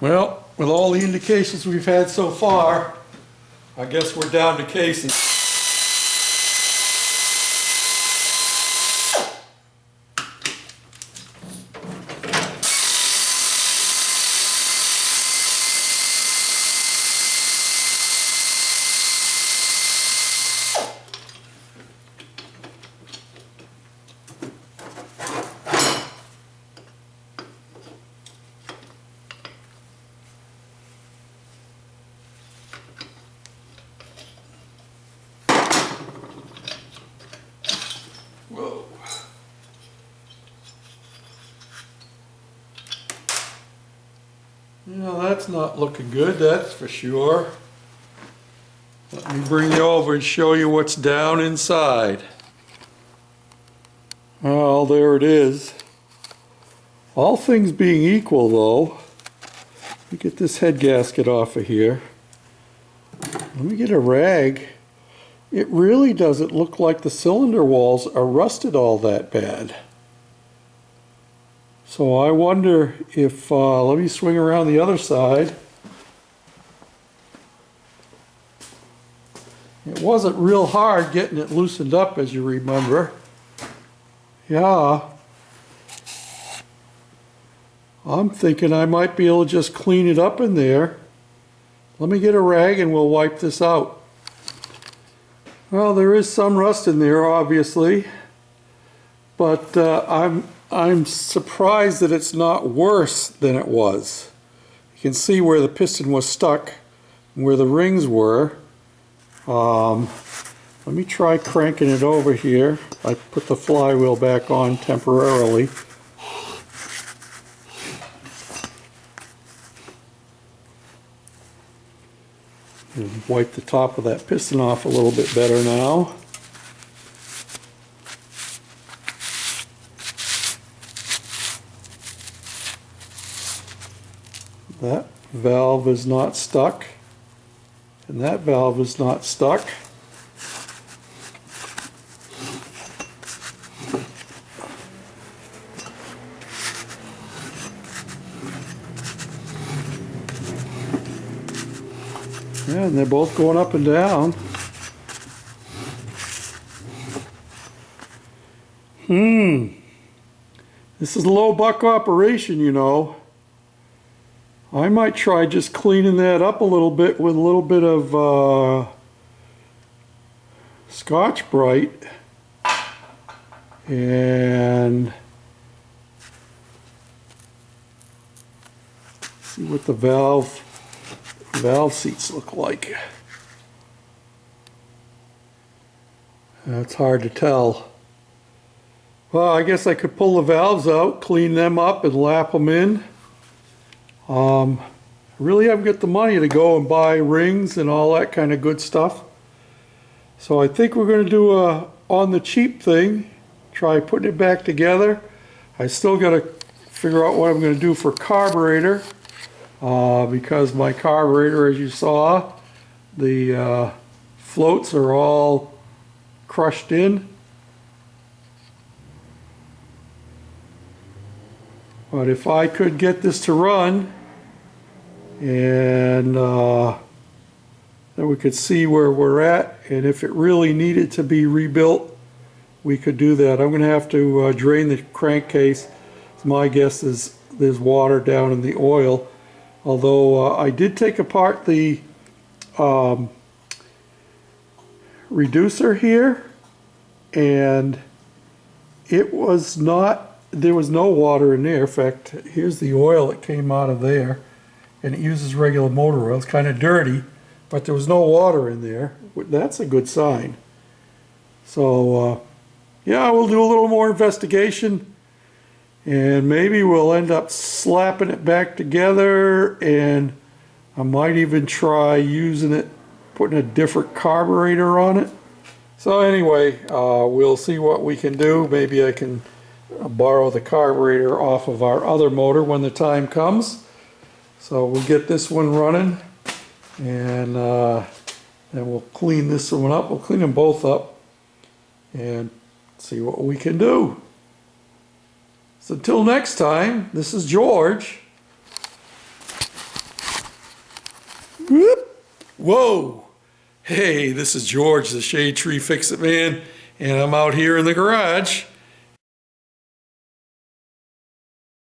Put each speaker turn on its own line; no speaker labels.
Well, with all the indications we've had so far, I guess we're down to casing. Whoa. Yeah, that's not looking good, that's for sure. Let me bring you over and show you what's down inside. Well, there it is. All things being equal though, let me get this head gasket off of here. Let me get a rag. It really doesn't look like the cylinder walls are rusted all that bad. So I wonder if, let me swing around the other side. It wasn't real hard getting it loosened up, as you remember. Yeah. I'm thinking I might be able to just clean it up in there. Let me get a rag and we'll wipe this out. Well, there is some rust in there, obviously, but I'm surprised that it's not worse than it was. You can see where the piston was stuck and where the rings were. Let me try cranking it over here. I put the flywheel back on temporarily. And wipe the top of that piston off a little bit better now. That valve is not stuck, and that valve is not stuck. Yeah, and they're both going up and down. This is a low buck operation, you know. I might try just cleaning that up a little bit with a little bit of Scotch-Brite and see what the valve seats look like. That's hard to tell. Well, I guess I could pull the valves out, clean them up and lap them in. I really haven't got the money to go and buy rings and all that kind of good stuff. So I think we're going to do a on the cheap thing, try putting it back together. I still got to figure out what I'm going to do for carburetor. Because my carburetor, as you saw, the floats are all crushed in. But if I could get this to run, and then we could see where we're at, and if it really needed to be rebuilt, we could do that. I'm going to have to drain the crankcase. My guess is there's water down in the oil. Although I did take apart the reducer here, and it was not, there was no water in there. In fact, here's the oil that came out of there, and it uses regular motor oil. It's kind of dirty, but there was no water in there. That's a good sign. So yeah, we'll do a little more investigation. And maybe we'll end up slapping it back together, and I might even try using it, putting a different carburetor on it. So anyway, we'll see what we can do. Maybe I can borrow the carburetor off of our other motor when the time comes. So we'll get this one running, and then we'll clean this one up. We'll clean them both up and see what we can do. So until next time, this is George. Whoop. Whoa. Hey, this is George, the Shade Tree Fix-It Man, and I'm out here in the garage,